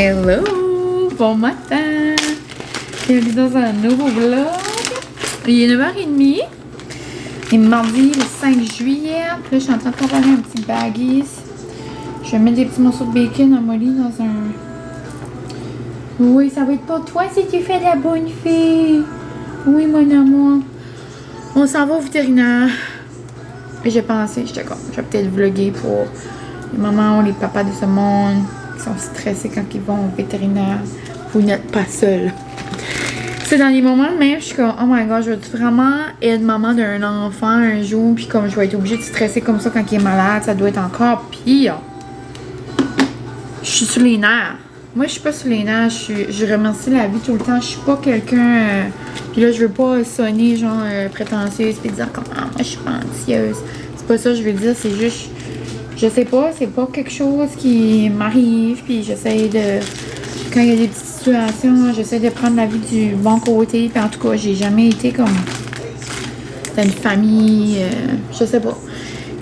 Hello! Bon matin! Bienvenue dans un nouveau vlog. Il est 9h30. Il est mardi le 5 juillet. Puis là, je suis en train de préparer un petit baggies. Je vais mettre des petits morceaux de bacon à Molly dans un... Oui, ça va être pour toi si tu fais la bonne fille. Oui, mon amour. On s'en va au vétérinaire. Et j'ai pensé, j'étais comme, je vais peut-être vlogger pour les mamans ou les papas de ce monde qui sont stressés quand ils vont au vétérinaire. Vous n'êtes pas seul. C'est dans les moments même, je suis comme, oh my god, je vais vraiment être maman d'un enfant un jour, puis comme je vais être obligée de stresser comme ça quand il est malade, ça doit être encore pire. Je suis sur les nerfs. Moi, je suis pas sur les nerfs, je remercie la vie tout le temps. Je suis pas quelqu'un. Puis là, je veux pas sonner genre prétentieuse puis dire comme, ah, moi, je suis pas anxieuse. C'est pas ça que je veux dire, c'est juste. Je sais pas, c'est pas quelque chose qui m'arrive, puis j'essaie de. Quand il y a des petites situations, j'essaie de prendre la vie du bon côté. Puis en tout cas, j'ai jamais été comme. Dans une famille. Je sais pas.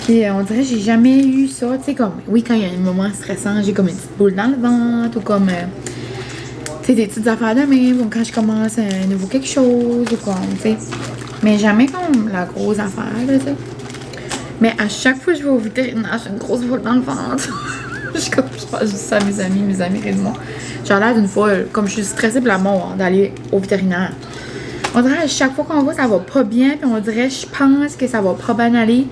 Puis on dirait que j'ai jamais eu ça, tu sais, comme, oui, quand il y a un moment stressant, j'ai comme une petite boule dans le ventre, ou comme, tu sais, des petites affaires de même, ou quand je commence un nouveau quelque chose, ou comme, tu sais. Mais jamais comme la grosse affaire, tu sais. Mais à chaque fois que je vais au vétérinaire, j'ai une grosse boule dans le ventre. Je pense juste ça à mes amis rient de moi. J'ai l'air d'une folle, comme je suis stressée pour la mort d'aller au vétérinaire. On dirait à chaque fois qu'on va, ça va pas bien, puis on dirait, je pense que ça va pas bien aller.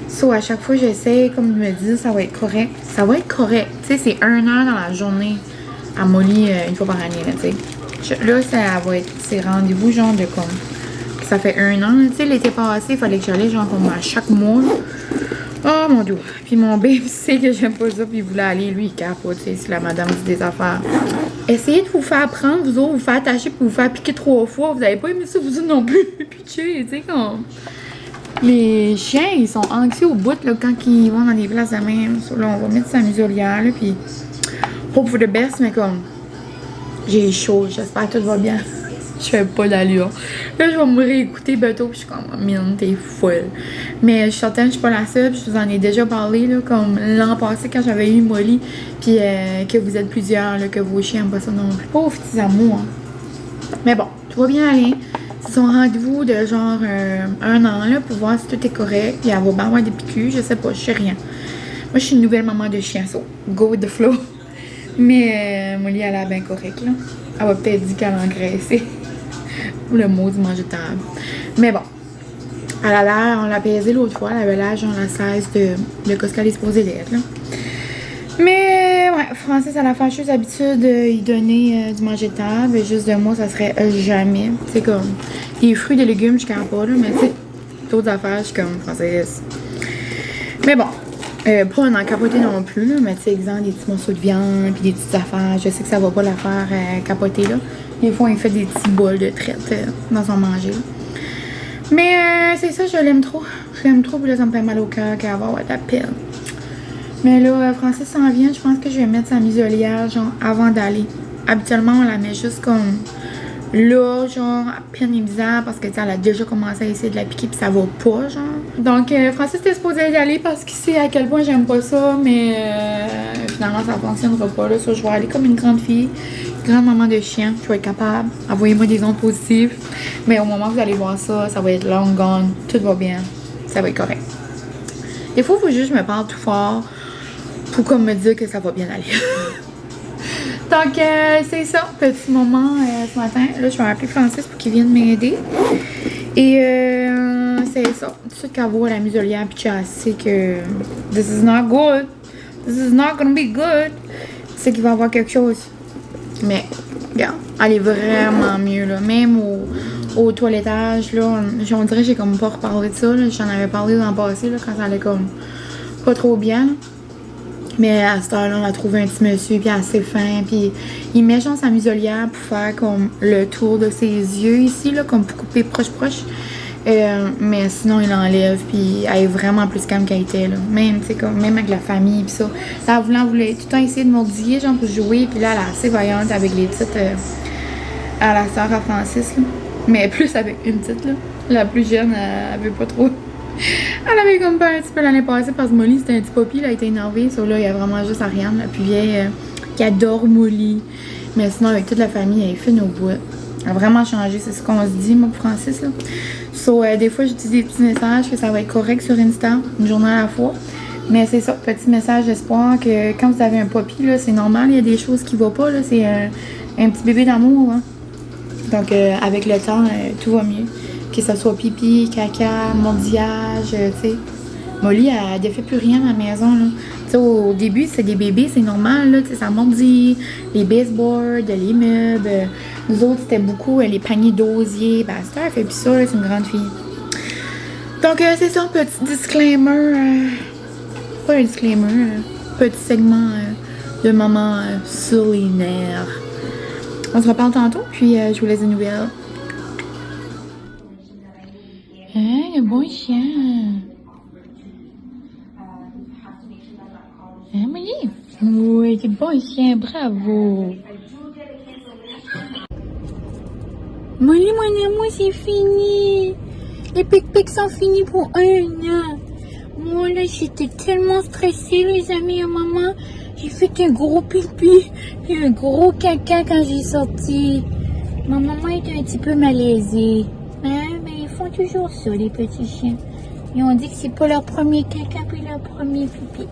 So, à chaque fois, j'essaie, comme de me dire, ça va être correct. Ça va être correct. Tu sais, c'est 1 heure dans la journée à Molly une fois par année, là, tu sais. Là, ça va être ces rendez-vous, genre, de comme... Ça fait 1 an, tu sais, l'été passé, il fallait que j'allais, genre, comme à chaque mois. Oh, mon Dieu. Puis mon bébé sait que j'aime pas ça, puis il voulait aller, lui, il capote, tu sais, si la madame dit des affaires. Essayez de vous faire prendre, vous autres, vous faire attacher, puis vous faire piquer 3 fois. Vous avez pas aimé ça, vous autres non plus. Pitché, tu sais, comme... Les chiens, ils sont anxieux au bout là, quand ils vont dans des places de même. So, là, on va mettre sa muselière, là, puis hope for the best, mais comme j'ai chaud, j'espère que tout va bien. Je fais pas d'allure. Là, je vais me réécouter bientôt, puis je suis comme, mine, t'es folle. Mais je suis certaine que je suis pas la seule, puis je vous en ai déjà parlé, là, comme l'an passé quand j'avais eu Molly, puis que vous êtes plusieurs, là, que vos chiens n'aiment pas ça non plus. Pauvres petits amours. Hein. Mais bon, tout va bien aller. C'est son rendez-vous de genre 1 an là pour voir si tout est correct. Puis elle va bien avoir des piqûres, je sais pas, je sais rien. Moi je suis une nouvelle maman de chien, so go with the flow. Mais Molly elle a l'air bien correcte là. Elle va peut-être dire qu'elle a engraissé. Le mot du manger de table. Mais bon. Elle a l'air, on l'a pesé l'autre fois, elle avait l'air genre la 16 de ce qu'elle est supposée d'être là. Mais ouais, Francis a la fâcheuse habitude d'y donner du manger de table. Juste de moi, ça serait jamais. C'est comme des fruits, des légumes, je ne pas là, mais tu sais, d'autres affaires, je suis comme Francis. Mais bon, pas en capoter non plus, là, mais tu sais, exemple, des petits morceaux de viande, puis des petites affaires. Je sais que ça va pas la faire capoter là. Des fois, il fait des petits bols de traite dans son manger. Mais c'est ça, je l'aime trop. Je l'aime trop, puis là, ça me fait mal au cœur qu'elle va avoir de la peine. Mais là, Francis s'en vient, je pense que je vais mettre sa muselière, genre, avant d'aller. Habituellement, on la met juste comme là, genre, à peine et bizarre, parce que, tu sais, elle a déjà commencé à essayer de la piquer, puis ça va pas, genre. Donc, Francis était supposé y aller parce qu'il sait à quel point j'aime pas ça, mais finalement, ça fonctionnera pas, là. So, je vais aller comme une grande fille, une grande maman de chien, je vais être capable. Envoyez-moi des ondes positives. Mais au moment où vous allez voir ça, ça va être long gone, tout va bien, ça va être correct. Des fois, il faut juste que je me parle tout fort pour comme me dire que ça va bien aller. Donc, c'est ça, petit moment ce matin. Là, je vais appeler Francis pour qu'il vienne m'aider. Et c'est ça. Tout de suite qu'elle voit la muselière, puis tu sais que this is not good. This is not gonna be good. C'est qu'il va y avoir quelque chose. Mais, regarde, elle est vraiment mieux, là. Même au toilettage, là, on dirait que j'ai comme pas reparlé de ça, là. J'en avais parlé dans le passé, là, quand ça allait comme pas trop bien, là. Mais à cette heure-là, on a trouvé un petit monsieur, puis assez fin, puis il met genre sa muselière pour faire comme le tour de ses yeux ici, là, comme pour couper proche. Mais sinon, il enlève, puis elle est vraiment plus calme qu'elle était, là. Même, tu sais, comme, même avec la famille, puis ça. Ça voulait tout le temps essayer de mordiller, genre, pour jouer, puis là, elle est assez vaillante avec les petites, à la sœur à Francis, là. Mais plus avec une petite, là. La plus jeune, elle veut pas trop. Elle avait comme peur un petit peu l'année passée parce que Molly c'était un petit poppy, là, elle était énervée. So là, il y a vraiment juste Ariane, la plus vieille, qui adore Molly. Mais sinon, avec toute la famille, elle est fine au bout. Elle a vraiment changé, c'est ce qu'on se dit, moi, pour Francis, là. So, des fois, j'utilise des petits messages que ça va être correct sur Insta, une journée à la fois. Mais c'est ça, petit message d'espoir que quand vous avez un puppy, là, c'est normal, il y a des choses qui ne vont pas, là. C'est un petit bébé d'amour, hein. Donc, avec le temps, tout va mieux. Que ce soit pipi, caca, mordillage, tu sais. Molly, elle ne fait plus rien à la maison, là. Tu sais, au début, c'est des bébés, c'est normal, là. Tu sais, ça mordit, les baseboards, les meubles. Nous autres, c'était beaucoup les paniers d'osier. Ben, c'est elle fait plus ça, là, c'est une grande fille. Donc, c'est ça, petit disclaimer. Pas un disclaimer, petit segment de maman sur les nerfs. On se reparle tantôt, puis je vous laisse des nouvelles. Hein, le bon chien. Hein, Molly? Oui, c'est bon chien, bravo. Molly, mon amour, c'est fini. Les pic-pics sont finis pour 1 an. Moi, là, j'étais tellement stressée, les amis, à maman. J'ai fait un gros pipi et un gros caca quand j'ai sorti. Ma maman était un petit peu malaisée. Hein? Mais ils font toujours ça, les petits chiens. Ils ont dit que c'est pas leur premier caca puis leur premier pipi.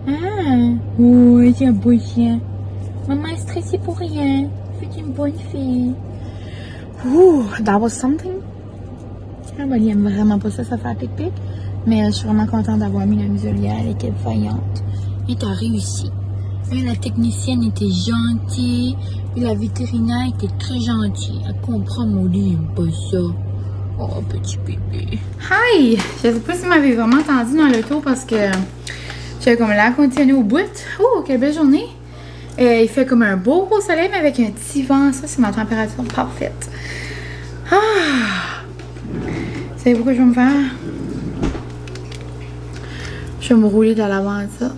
Ah! Oui, c'est un beau chien. Maman est stressée pour rien. C'est une bonne fille. Ouh, that was something. Ah, ben, il aime vraiment pas ça faire pic-pic. Mais je suis vraiment contente d'avoir mis la muselière. Elle était vaillante. Et t'as réussi. Et la technicienne était gentille. Et la vétérinaire était très gentille. Elle comprend Molly, elle aime pas ça. Oh, petit bébé. Hi! Je sais pas si vous m'avez vraiment entendu dans le tour parce que j'avais comme l'air conditionné au bout. Oh, quelle belle journée! Il fait comme un beau soleil, mais avec un petit vent. Ça, c'est ma température parfaite. Ah! Savez-vous quoi je vais me faire? Je vais me rouler dans l'avant de ça.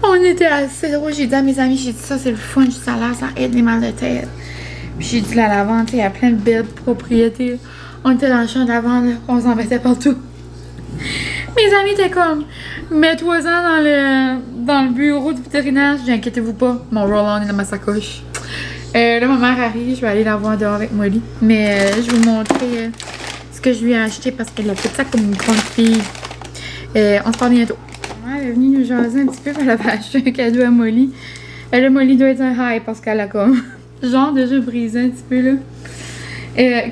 On était à 0. J'ai dit à mes amis, j'ai dit ça, c'est le fun du salaire, ça aide les mal de tête. Puis j'ai dit la lavande, il y a plein de belles propriétés. On était dans le champ d'avant, on s'en mettait partout. Mes amis étaient comme, mets-toi-en dans le bureau du vétérinaire. Je dis, inquiétez-vous pas, mon roll-on est dans ma sacoche. Là, ma mère arrive, je vais aller la voir dehors avec Molly. Mais je vais vous montrer ce que je lui ai acheté parce qu'elle a fait ça comme une grande fille. On se parle bientôt. Elle est venue nous jaser un petit peu, elle avait acheté un cadeau à Molly. Là, Molly doit être un high parce qu'elle a comme, genre déjà brisé un petit peu là.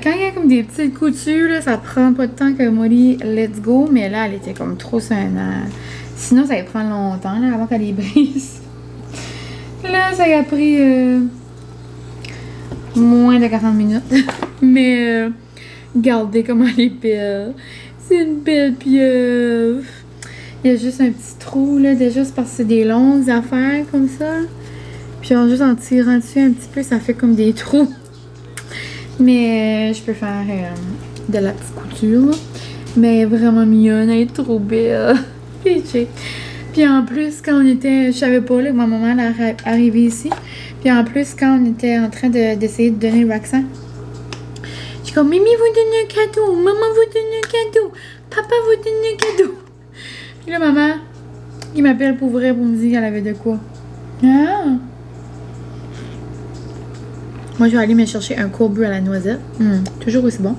Quand il y a comme des petites coutures, là, ça prend pas de temps que Molly let's go, mais là, elle était comme trop saine. Sinon, ça allait prendre longtemps là, avant qu'elle les brise. Là, ça a pris moins de 40 minutes. Mais regardez comment elle est belle. C'est une belle pieuvre. Il y a juste un petit trou là, déjà, c'est parce que c'est des longues affaires comme ça. Puis genre, juste en tirant dessus un petit peu, ça fait comme des trous. Mais je peux faire de la petite couture. Là. Mais vraiment mignonne, elle est trop belle. Puis en plus, quand on était, je savais pas là, que ma maman est arrivée ici. Puis en plus, quand on était en train d'essayer de donner le vaccin, je suis comme, Mimi vous donne un cadeau, maman vous donne un cadeau, papa vous donne un cadeau. Puis là, maman, il m'appelle pour vrai pour me dire qu'elle avait de quoi. Ah! Moi, je vais aller me chercher un courbu à la noisette. Toujours aussi bon.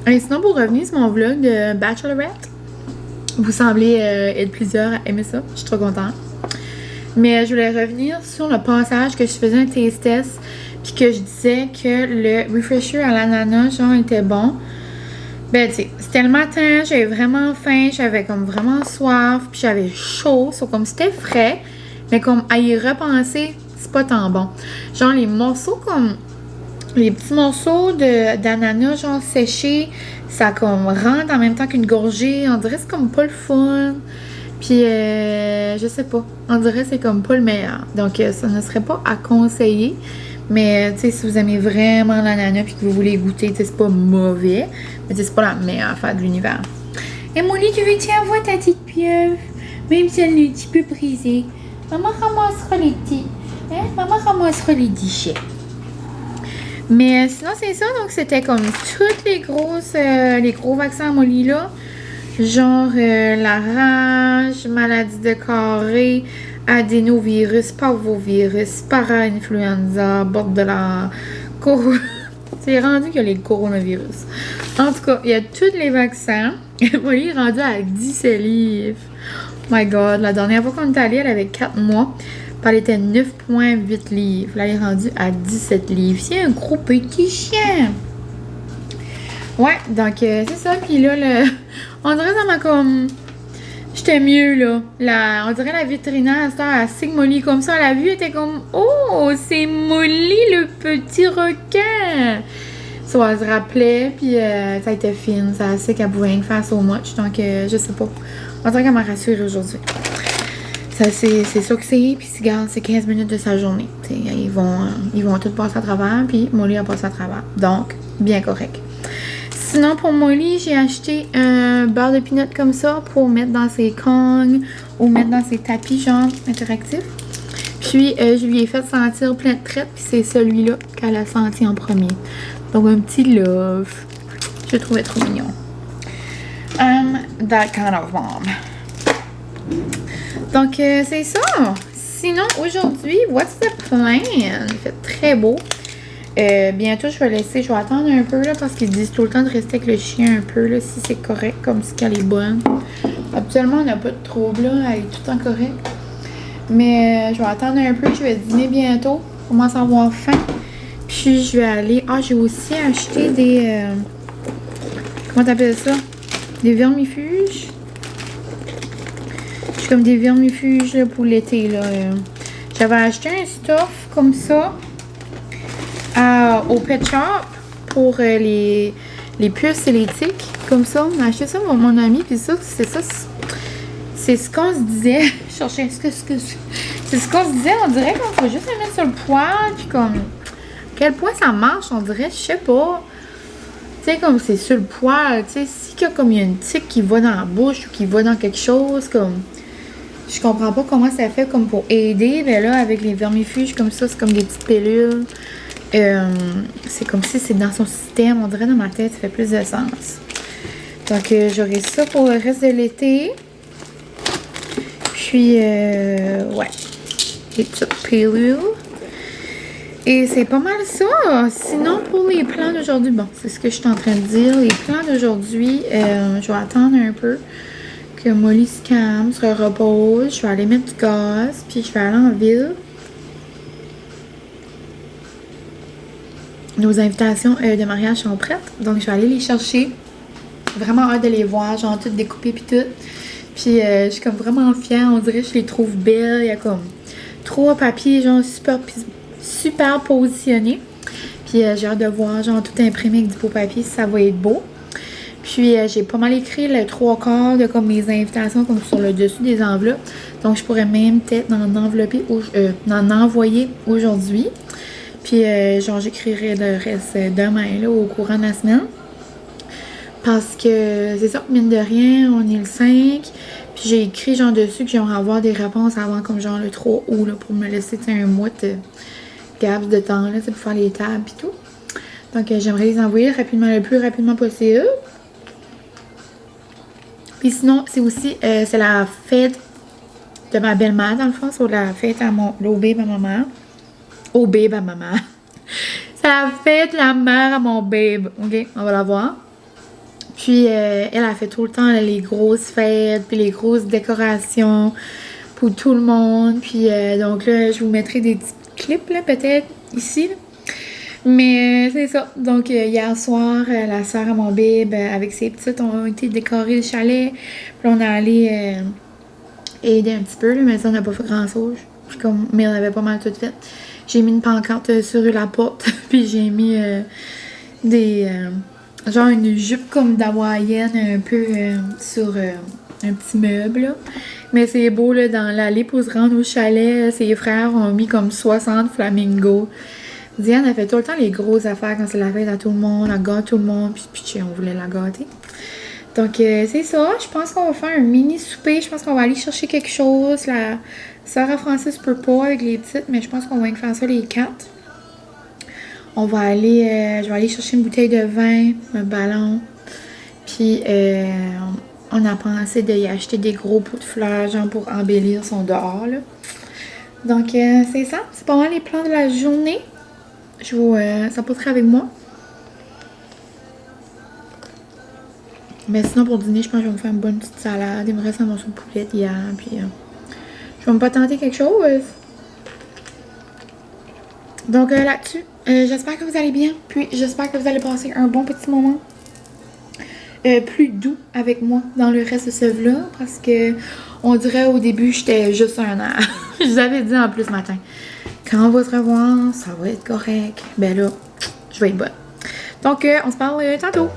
Et sinon, pour revenir sur mon vlog de Bachelorette, vous semblez être plusieurs à aimer ça. Je suis trop contente. Mais je voulais revenir sur le passage que je faisais un taste test. Puis que je disais que le refresher à l'ananas, genre, était bon. Ben, tu sais, c'était le matin, j'avais vraiment faim, j'avais comme vraiment soif, puis j'avais chaud, so, comme c'était frais, mais comme à y repenser, c'est pas tant bon. Genre, les morceaux comme, les petits morceaux d'ananas, genre séchés, ça comme rentre en même temps qu'une gorgée, on dirait que c'est comme pas le fun, puis je sais pas, on dirait que c'est comme pas le meilleur, donc ça ne serait pas à conseiller. Mais, tu sais, si vous aimez vraiment l'ananas et que vous voulez goûter, tu sais, c'est pas mauvais. Mais, c'est pas la meilleure affaire de l'univers. Et Molly, tu veux-tu avoir ta petite pieuvre? Même si elle est un petit peu brisée. Maman ramassera les petits. Hein? Maman ramassera les déchets. Mais sinon, c'est ça. Donc, c'était comme toutes les gros vaccins à Molly, là. Genre la rage, maladie de carré, adénovirus, parvovirus, para-influenza, bord de la... C'est rendu qu'il y a les coronavirus. En tout cas, il y a tous les vaccins. Molly est rendue à 17 livres. Oh my god, la dernière fois qu'on est allé, elle avait 4 mois. Puis elle était 9,8 livres. Là, elle est rendue à 17 livres. C'est un gros petit chien. Ouais, donc c'est ça. Puis là, on dirait que ça m'a comme... J'étais mieux, là. On dirait la vétérinaire, elle signe Molly comme ça. Elle a vu, elle était comme... Oh, c'est Molly, le petit requin! Ça, elle se rappelait, puis ça a été fine. Ça sait qu'elle pouvait rien faire so much. Donc, je sais pas. On dirait qu'elle m'a rassurée aujourd'hui. Ça, c'est ça que c'est. Puis, regarde, c'est 15 minutes de sa journée. T'sais, ils vont tous passer à travers, puis Molly a passé à travers. Donc, bien correct. Sinon, pour Molly, j'ai acheté un beurre de peanut comme ça pour mettre dans ses Kongs ou mettre dans ses tapis, genre, interactifs. Puis, je lui ai fait sentir plein de traites, puis c'est celui-là qu'elle a senti en premier. Donc, un petit love. Je le trouvais trop mignon. That kind of mom. Donc, c'est ça. Sinon, aujourd'hui, what's the plan? Il fait très beau. Bientôt, je vais attendre un peu, là, parce qu'ils disent tout le temps de rester avec le chien un peu, là, si c'est correct, comme si elle est bonne. Habituellement, on n'a pas de trouble, là, elle est tout le temps correcte. Mais je vais attendre un peu, je vais dîner bientôt. Je commence à avoir faim. Puis, je vais aller... Ah, j'ai aussi acheté des... comment t'appelles ça? Des vermifuges. J'ai comme des vermifuges, là, pour l'été, là. J'avais acheté un stuff comme ça. Au Pet Shop pour les puces et les tiques, comme ça. On a acheté ça pour mon ami, puis ça, c'est ce qu'on se disait. Je cherchais c'est ce qu'on se disait, on dirait qu'on faut juste le mettre sur le poêle, puis comme, quel point ça marche, on dirait, je sais pas. Tu sais, comme c'est sur le poêle, tu sais, si il y a une tique qui va dans la bouche ou qui va dans quelque chose, comme, je comprends pas comment ça fait comme pour aider, mais là, avec les vermifuges comme ça, c'est comme des petites pilules. C'est comme si c'est dans son système, on dirait dans ma tête, ça fait plus de sens. Donc, j'aurai ça pour le reste de l'été. Puis, ouais, des petites pilules. Et c'est pas mal ça. Sinon, pour les plans d'aujourd'hui, bon, c'est ce que je suis en train de dire. Les plans d'aujourd'hui, je vais attendre un peu que Molly se calme, se repose. Je vais aller mettre du gaz, puis je vais aller en ville. Nos invitations de mariage sont prêtes, donc je vais aller les chercher. Vraiment hâte de les voir, genre toutes découpées puis tout. Puis je suis comme vraiment fière, on dirait que je les trouve belles. Il y a comme 3 papiers genre super positionnés. Puis j'ai hâte de voir genre tout imprimé avec du beau papier, si ça va être beau. Puis j'ai pas mal écrit le 3/4 de comme mes invitations comme sur le dessus des enveloppes. Donc je pourrais même peut-être en envoyer aujourd'hui. Puis, genre, j'écrirai le reste demain, là, au courant de la semaine. Parce que, c'est ça, mine de rien, on est le 5. Puis, j'ai écrit, genre, dessus que j'aimerais avoir des réponses avant, comme, genre, le 3 août, là, pour me laisser, un mois de gaps de temps, là, pour faire les tables et tout. Donc, j'aimerais les envoyer rapidement, le plus rapidement possible. Puis, sinon, c'est aussi, c'est la fête de ma belle-mère, dans le fond. C'est la fête à au babe à ma mère. Au babe à ma mère. C'est la fête la mère à mon babe. OK, on va la voir. Puis, elle a fait tout le temps là, les grosses fêtes, puis les grosses décorations pour tout le monde. Puis, donc là, je vous mettrai des petits clips, là, peut-être, ici. Là. Mais c'est ça. Donc, hier soir, la soeur à mon babe, avec ses petites, ont été décorées le chalet. Puis, on est allé aider un petit peu, là, mais ça, on n'a pas fait grand-chose. Mais on avait pas mal tout fait. J'ai mis une pancarte sur la porte, puis j'ai mis genre une jupe comme d'hawaïenne un peu sur un petit meuble, là. Mais c'est beau, là, dans l'allée pour se rendre au chalet, ses frères ont mis comme 60 flamingos. Diane a fait tout le temps les grosses affaires quand c'est la fête à tout le monde, elle gâte tout le monde, puis on voulait la gâter. Donc, c'est ça. Je pense qu'on va faire un mini souper. Je pense qu'on va aller chercher quelque chose. La sœur à Francis peut pas avec les petites, mais je pense qu'on va faire ça les 4. On va aller... je vais aller chercher une bouteille de vin, un ballon. Puis, on a pensé d'y acheter des gros pots de fleurs, genre pour embellir son dehors, là. Donc, c'est ça. C'est pas mal les plans de la journée. Je vous s'apporterai avec moi. Mais sinon, pour dîner, je pense que je vais me faire une bonne petite salade. Il me reste un morceau de poulet d'hier, puis je vais me pas tenter quelque chose. Donc, là-dessus, j'espère que vous allez bien. Puis, j'espère que vous allez passer un bon petit moment. Plus doux avec moi dans le reste de ce vlog parce que on dirait au début j'étais juste un air. Je vous avais dit en plus ce matin. Quand on va se revoir, ça va être correct. Ben là, je vais être bonne. Donc on se parle tantôt.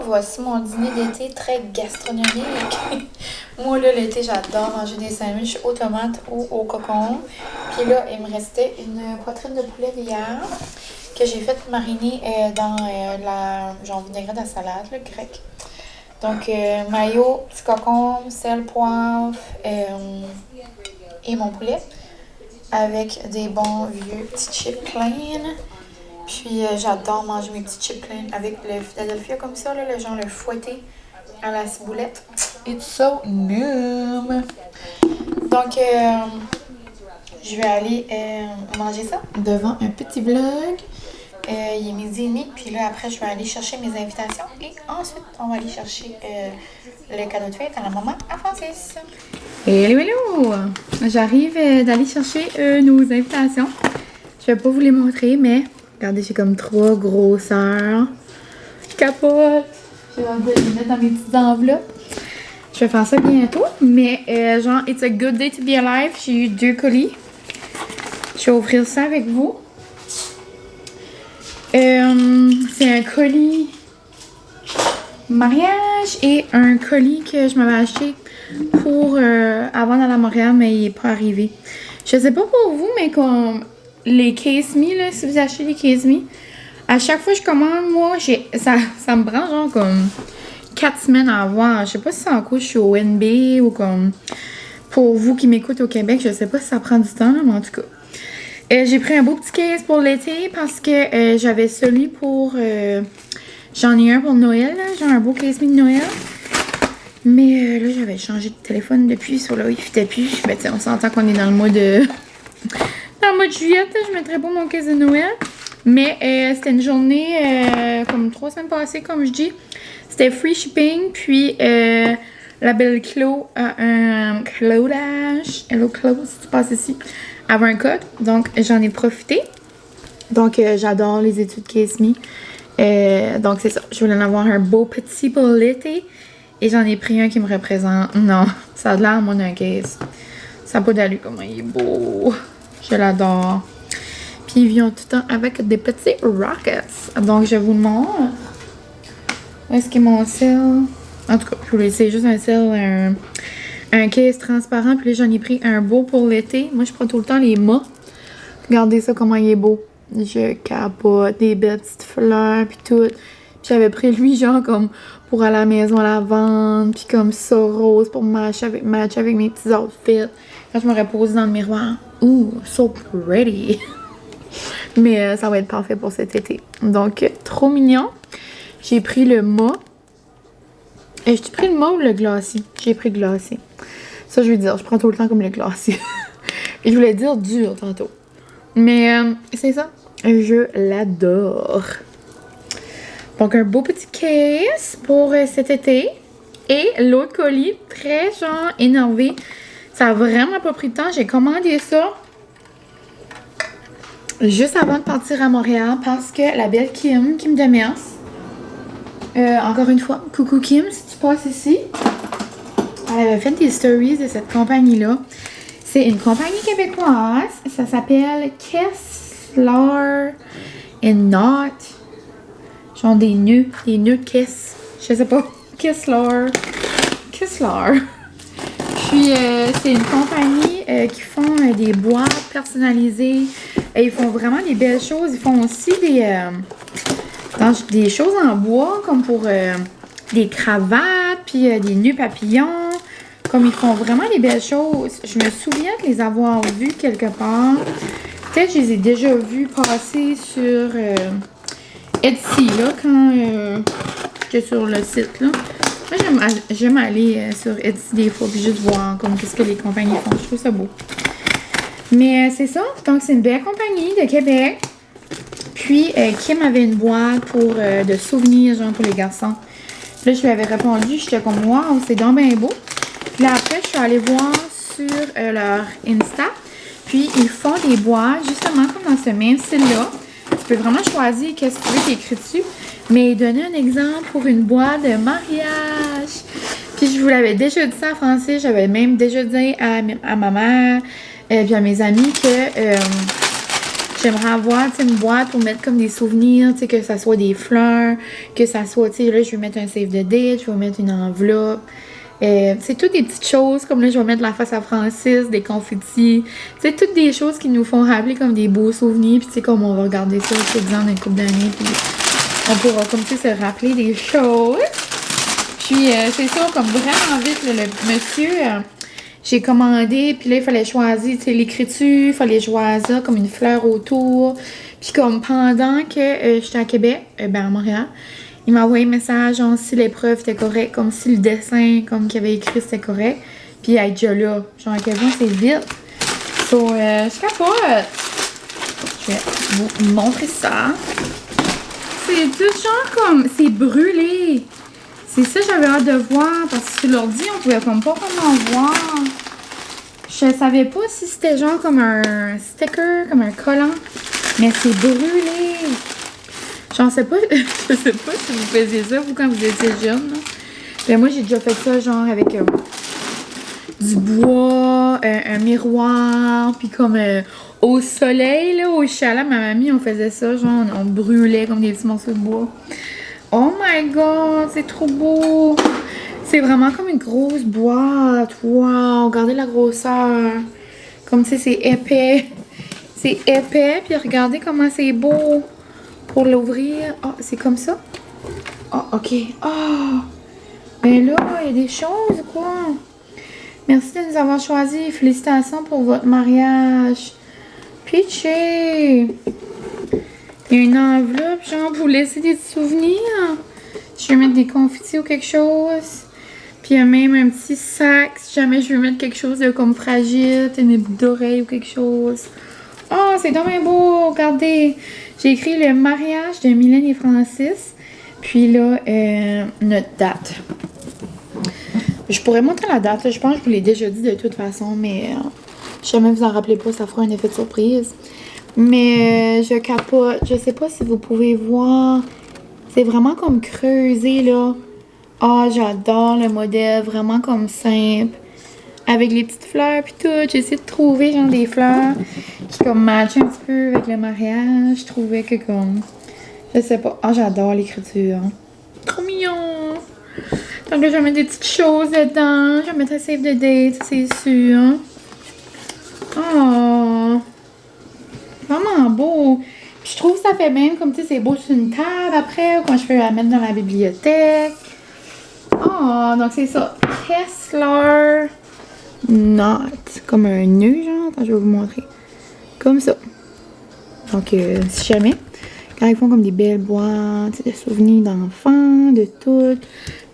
Voici mon dîner d'été très gastronomique. Moi, là, l'été, j'adore manger des sandwichs aux tomates ou au cocon. Puis là, il me restait une poitrine de poulet d'hier que j'ai fait mariner dans la genre vinaigrette à salade, le grec. Donc, mayo, petit cocon, sel, poivre et mon poulet avec des bons vieux petits chips plain. Puis j'adore manger mes petits chips plain avec le Philadelphia comme ça, là, genre le fouetté à la ciboulette. It's so yum! Donc, je vais aller manger ça devant un petit vlog. Il est 12h30, puis là, après, je vais aller chercher mes invitations. Et ensuite, on va aller chercher le cadeau de fête à la maman à Francis. Hello, hello! J'arrive d'aller chercher nos invitations. Je vais pas vous les montrer, mais regardez, j'ai comme 3 grosseurs. Je capote! Je vais les mettre dans mes petites enveloppes. Je vais faire ça bientôt, mais genre, it's a good day to be alive. J'ai eu 2 colis. Je vais ouvrir ça avec vous. C'est un colis mariage et un colis que je m'avais acheté pour avant d'aller à Montréal, mais il n'est pas arrivé. Je sais pas pour vous, mais comme les Case Me, là, si vous achetez les Case Me, à chaque fois que je commande, moi, ça me prend genre comme 4 semaines à avoir. Je sais pas si c'est en coup je suis au NB ou comme pour vous qui m'écoutez au Québec, je sais pas si ça prend du temps, là, mais en tout cas. J'ai pris un beau petit case pour l'été parce que j'avais celui pour... j'en ai un pour Noël, j'ai un beau case de Noël. Mais là, j'avais changé de téléphone depuis, sur là, il fitait plus. Ben, on s'entend qu'on est dans le mois de... dans le mois de juillet, là, je mettrais pas mon case de Noël. Mais c'était une journée, comme 3 semaines passées, comme je dis. C'était free shipping, puis la belle Chloe a un clodage. Hello Chloe, si tu passes ici. Avait un code, donc j'en ai profité. Donc j'adore les études Case Me. Donc c'est ça, je voulais en avoir un beau petit pour l'été. Et j'en ai pris un qui me représente. Non, ça a l'air moi d'un case. Ça n'a pas d'allure comment il est beau. Je l'adore. Puis ils viennent tout le temps avec des petits rockets. Donc je vous le montre. Où est-ce qu'il est mon sel? En tout cas, je vous laisse, c'est juste un sel, un case transparent, puis là j'en ai pris un beau pour l'été. Moi je prends tout le temps les mâts. Regardez ça comment il est beau. Je capote, des belles petites fleurs puis tout. Puis j'avais pris lui genre comme pour aller à la maison à la vente, puis comme ça rose pour match avec mes petits outfits. Quand je me repose dans le miroir, ouh, so pretty. Mais ça va être parfait pour cet été. Donc trop mignon. J'ai pris le mât. J'ai pris le mât ou le glacis? J'ai pris le glacis. Ça, je veux dire, je prends tout le temps comme le glacis. Et je voulais dire dur tantôt. Mais c'est ça. Je l'adore. Donc, un beau petit case pour cet été. Et l'autre colis, très genre énervé. Ça a vraiment pas pris de temps. J'ai commandé ça juste avant de partir à Montréal parce que la belle Kim Demers, encore une fois, coucou Kim, si tu passes ici, elle avait fait des stories de cette compagnie-là. C'est une compagnie québécoise, ça s'appelle Kessler and Knot. Genre des nœuds de Kess, je sais pas, Kessler. Puis c'est une compagnie qui font des boîtes personnalisées. Et ils font vraiment des belles choses. Ils font aussi des choses en bois, comme pour des cravates, puis des nœuds papillons. Comme ils font vraiment des belles choses. Je me souviens de les avoir vues quelque part. Peut-être que je les ai déjà vues passer sur Etsy, là, quand j'étais sur le site, là. Moi, j'aime aller sur Etsy des fois, puis juste voir comme qu'est-ce que les compagnies font. Je trouve ça beau. Mais c'est ça. Donc, c'est une belle compagnie de Québec. Puis, Kim avait une boîte pour de souvenirs, genre, pour les garçons. Là, je lui avais répondu, j'étais comme, wow, c'est donc bien beau. Puis là, après, je suis allée voir sur leur Insta. Puis, ils font des boîtes, justement, comme dans ce même style-là. Tu peux vraiment choisir qu'est-ce que tu veux qui est écrit dessus. Mais donner un exemple pour une boîte de mariage. Puis, je vous l'avais déjà dit ça en français. J'avais même déjà dit à ma mère puis à mes amis que j'aimerais avoir une boîte pour mettre comme des souvenirs, que ça soit des fleurs, que ça soit, là, je vais mettre un save the date, je vais mettre une enveloppe. C'est toutes des petites choses, comme là, je vais mettre la face à Francis, des confettis. C'est toutes des choses qui nous font rappeler comme des beaux souvenirs. Puis, tu sais, comme on va regarder ça, par exemple, dans une couple d'années, puis on pourra, comme tu sais, se rappeler des choses. Puis, c'est ça, comme vraiment vite, là, le monsieur, j'ai commandé, puis là, il fallait choisir, tu sais, l'écriture, il fallait choisir comme une fleur autour. Puis, comme pendant que j'étais à Québec, à Montréal, il m'a envoyé un message, genre, si l'épreuve était correcte, comme si le dessin, comme qu'il avait écrit, c'était correct. Puis, elle est déjà là. Genre, à quel point c'est vite. So, je capote. Je vais vous montrer ça. C'est tout genre comme, c'est brûlé. C'est ça que j'avais hâte de voir, parce que sur l'ordi, on pouvait comme pas vraiment voir. Je savais pas si c'était genre comme un sticker, comme un collant, mais c'est brûlé. J'en sais pas, je sais pas si vous faisiez ça, vous, quand vous étiez jeune. Mais moi, j'ai déjà fait ça, genre, avec du bois, un miroir, puis comme au soleil, là, au chalet, ma mamie, on faisait ça, genre, on brûlait comme des petits morceaux de bois. Oh my god, c'est trop beau! C'est vraiment comme une grosse boîte. Wow, regardez la grosseur. Comme tu sais, c'est épais. C'est épais, puis regardez comment c'est beau. Pour l'ouvrir, oh, c'est comme ça? Oh, ok. Oh! Mais là, il y a des choses, quoi. Merci de nous avoir choisis. Félicitations pour votre mariage. Pitché! Il y a une enveloppe, genre, pour laisser des souvenirs. Je vais mettre des confettis ou quelque chose. Puis il y a même un petit sac, si jamais je veux mettre quelque chose de comme fragile, une boucle d'oreille ou quelque chose. Oh, c'est donc bien beau! Regardez! J'ai écrit le mariage de Mylène et Francis. Puis là, notre date. Je pourrais montrer la date, là. Je pense que je vous l'ai déjà dit de toute façon, mais si jamais vous en rappelez pas, ça fera un effet de surprise. Mais je capote. Je sais pas si vous pouvez voir. C'est vraiment comme creusé, là. Ah, j'adore le modèle. Vraiment comme simple. Avec les petites fleurs puis tout. J'ai essayé de trouver genre des fleurs qui comme matchent un petit peu avec le mariage. Je trouvais que comme... Je sais pas. Ah, j'adore l'écriture. Trop mignon. Donc là, je vais mettre des petites choses dedans. Je vais mettre un save the date, c'est sûr. Oh. Vraiment beau. Puis je trouve que ça fait même comme, tu sais, c'est beau sur une table après. Ou quand je peux la mettre dans la bibliothèque. Oh, donc c'est ça. Kessler Knot. Comme un nœud, genre. Attends, je vais vous montrer. Comme ça. Donc, si jamais, quand ils font comme des belles boîtes, de souvenirs d'enfants, de tout.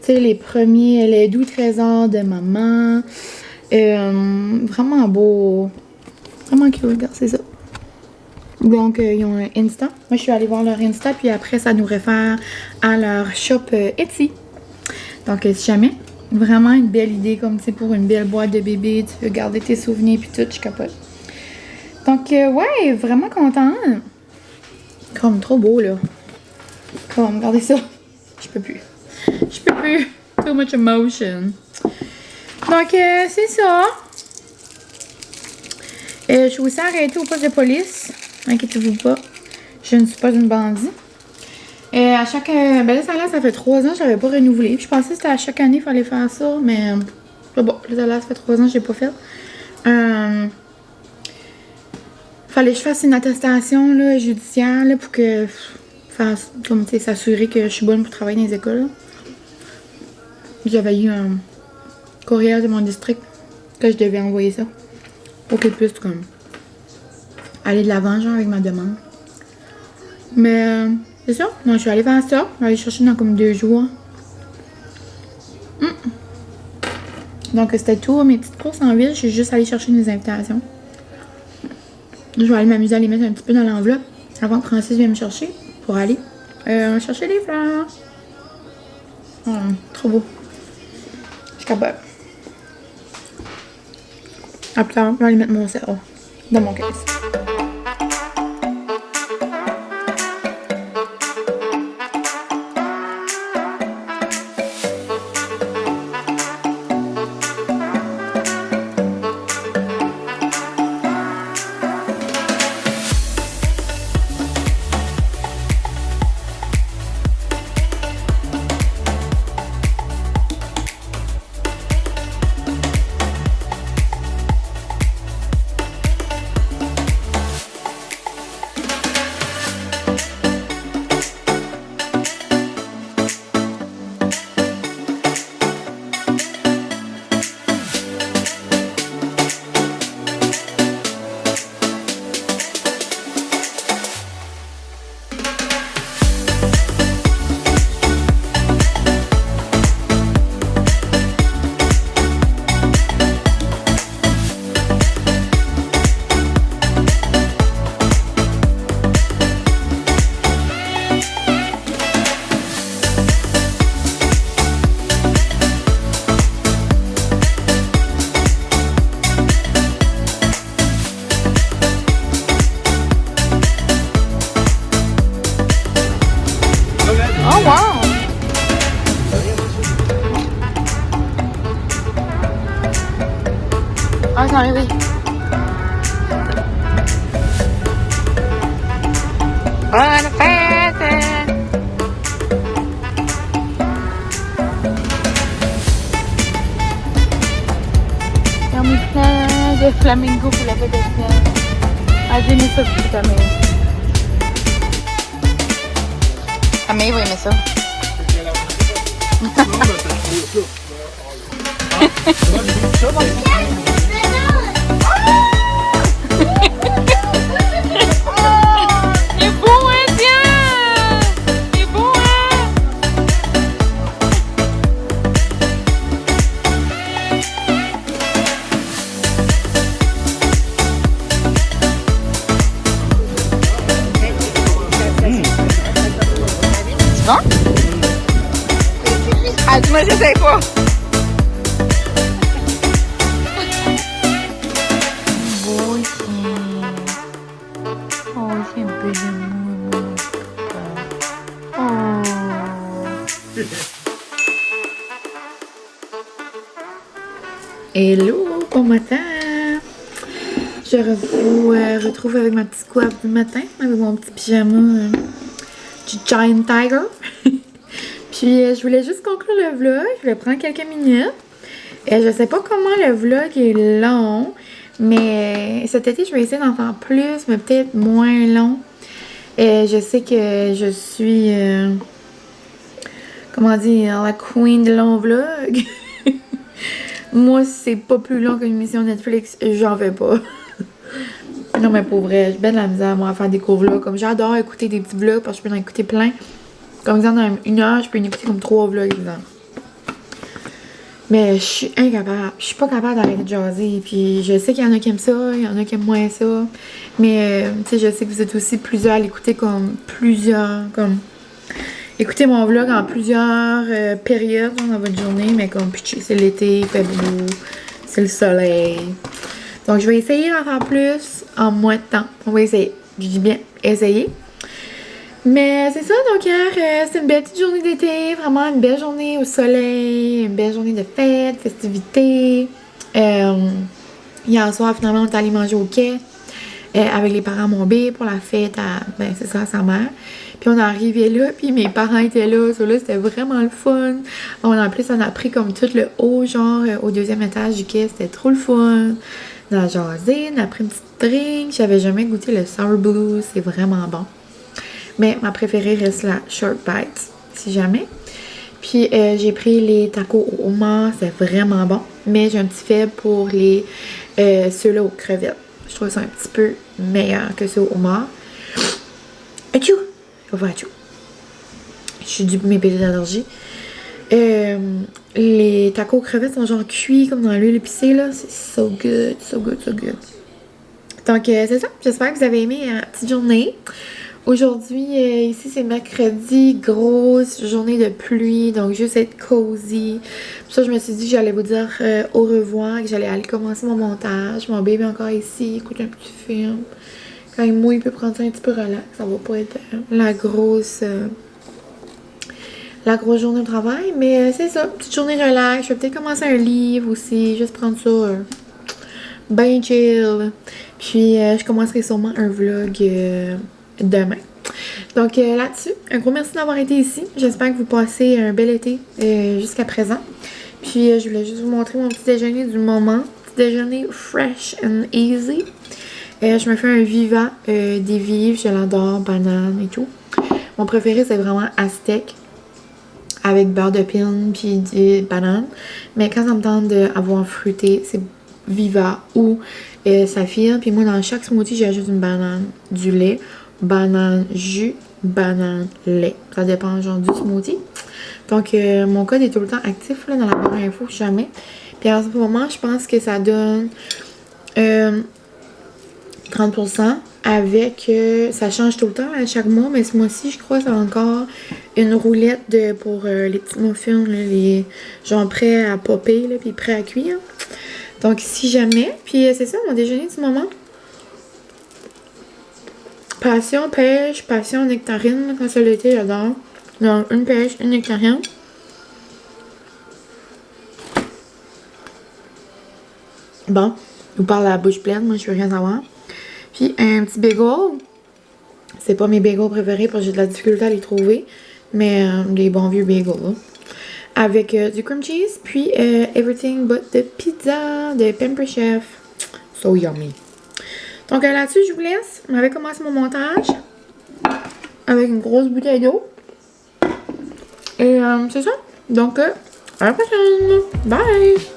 Tu sais, les premiers, les doux trésors de maman. Vraiment beau. Vraiment cute, regarde, c'est ça. Donc, ils ont un Insta. Moi, je suis allée voir leur Insta, puis après, ça nous réfère à leur shop Etsy. Donc, si jamais, vraiment une belle idée, comme tu sais, pour une belle boîte de bébé, tu veux garder tes souvenirs, puis tout, je capote. Donc, ouais, vraiment contente. Comme trop beau, là. Comme, regardez ça. Je peux plus. Je peux plus. Too much emotion. Donc, c'est ça. Je suis aussi arrêtée au poste de police. Inquiétez-vous pas. Je ne suis pas une bandit. À chaque... ben là, ça fait 3 ans que je l'avais pas renouvelé. Puis je pensais que c'était à chaque année qu'il fallait faire ça. Mais bon, là, ça fait 3 ans que je l'ai pas fait. Fallait que je fasse une attestation là, judiciaire là, pour que... comme tu sais, s'assurer que je suis bonne pour travailler dans les écoles. J'avais eu un courriel de mon district que je devais envoyer ça. Pour qu'elle puisse comme aller de l'avant genre avec ma demande. Mais c'est ça. Donc je suis allée faire ça. Je vais aller chercher dans comme 2 jours. Donc c'était tout. Mes petites courses en ville. Je suis juste allée chercher des invitations. Je vais aller m'amuser à les mettre un petit peu dans l'enveloppe avant que Francis vienne me chercher pour aller chercher les fleurs. Trop beau. Je suis capable. Après, je vais aller mettre mon cerveau dans mon caisse. Ah, c'est arrivé. Bonne fête! Ils ont mis plein de flamingos pour la fête de ciel. Ah, j'ai aimé ça pour ta mère. Ta mère va aimer ça. C'est beau, hein, tiens! C'est beau, hein? C'est bon? Ah, dis-moi, je sais pas. Hello, bon matin! Je vous retrouve avec ma petite coiffe du matin, avec mon petit pyjama du Giant Tiger. Puis je voulais juste conclure le vlog, je vais prendre quelques minutes. Je sais pas comment le vlog est long, mais cet été je vais essayer d'en faire plus, mais peut-être moins long. Je sais que je suis, comment dire, la queen de long vlog. Moi, si c'est pas plus long qu'une émission Netflix, j'en veux pas. Non, mais pour vrai, j'ai bien de la misère, moi, à faire des courts vlogs. Comme j'adore écouter des petits vlogs parce que je peux en écouter plein. Comme exemple, dans 1 heure, je peux en écouter comme 3 vlogs, exemple. Mais je suis incapable. Je suis pas capable d'arrêter de jaser. Puis je sais qu'il y en a qui aiment ça, il y en a qui aiment moins ça. Mais, tu sais, je sais que vous êtes aussi plusieurs à l'écouter comme plusieurs, comme... Écoutez mon vlog en plusieurs périodes dans votre journée, mais comme pitché, c'est l'été, il fait beau, c'est le soleil. Donc, je vais essayer d'en faire plus en moins de temps. On va essayer. Je dis bien essayer. Mais c'est ça, donc hier, c'était une belle petite journée d'été. Vraiment une belle journée au soleil. Une belle journée de fête, festivités. Hier soir, finalement, on est allé manger au quai. Avec les parents à mon B pour la fête à, ben c'est ça, à sa mère. Puis on est arrivé là, puis mes parents étaient là. Ça, là, c'était vraiment le fun. En plus, on a pris comme tout le haut, genre, au 2e étage du quai. C'était trop le fun. On a jasé, on a pris une petite drink. J'avais jamais goûté le Sour Blue. C'est vraiment bon. Mais ma préférée reste la Short Bite, si jamais. Puis j'ai pris les tacos au homard. C'est vraiment bon. Mais j'ai un petit faible pour les ceux-là aux crevettes. Je trouve ça un petit peu meilleur que ceux au homard. Atchou! Je vais faire atchou. Je suis du mes piliers d'allergie. Les tacos aux crevettes sont genre cuits comme dans l'huile épicée, là. C'est so good, so good, so good. Donc, c'est ça. J'espère que vous avez aimé la petite journée. Aujourd'hui, ici, c'est mercredi. Grosse journée de pluie. Donc, juste être cozy. Pour ça, je me suis dit que j'allais vous dire au revoir, que j'allais aller commencer mon montage. Mon bébé encore ici, écoute un petit film. Quand il mouille, il peut prendre ça un petit peu relax. Ça va pas être la grosse journée de travail. Mais c'est ça, petite journée relax. Je vais peut-être commencer un livre aussi. Juste prendre ça ben chill. Puis, je commencerai sûrement un vlog demain. Donc là-dessus, un gros merci d'avoir été ici. J'espère que vous passez un bel été jusqu'à présent. Puis je voulais juste vous montrer mon petit déjeuner du moment. Petit déjeuner fresh and easy. Je me fais un Viva des vives, je l'adore, banane et tout. Mon préféré c'est vraiment Aztec avec beurre de pin puis des bananes. Mais quand ça me tente d'avoir fruité, c'est Viva ou Saphir. Puis moi dans chaque smoothie j'ajoute une banane, du lait, banane jus, banane lait. Ça dépend genre du smoothie. Donc mon code est tout le temps actif là, dans la barre info, jamais. Puis en ce moment, je pense que ça donne 30% avec ça change tout le temps à chaque mois, mais ce mois-ci, je crois que c'est encore une roulette pour les petits muffins, là, les genre prêts à popper, là, puis prêts à cuire. Donc si jamais, puis c'est ça mon déjeuner du moment. Passion, pêche, passion, nectarine. Quand c'est l'été, j'adore. Donc, une pêche, une nectarine. Bon, je vous parle à la bouche pleine. Moi, je veux rien savoir. Puis, un petit bagel. C'est pas mes bagels préférés parce que j'ai de la difficulté à les trouver. Mais des bons vieux bagels, là. Avec du cream cheese. Puis, everything but the pizza de Pamper Chef. So yummy. Donc là-dessus, je vous laisse. On avait commencé mon montage avec une grosse bouteille d'eau. Et c'est ça. Donc, à la prochaine. Bye!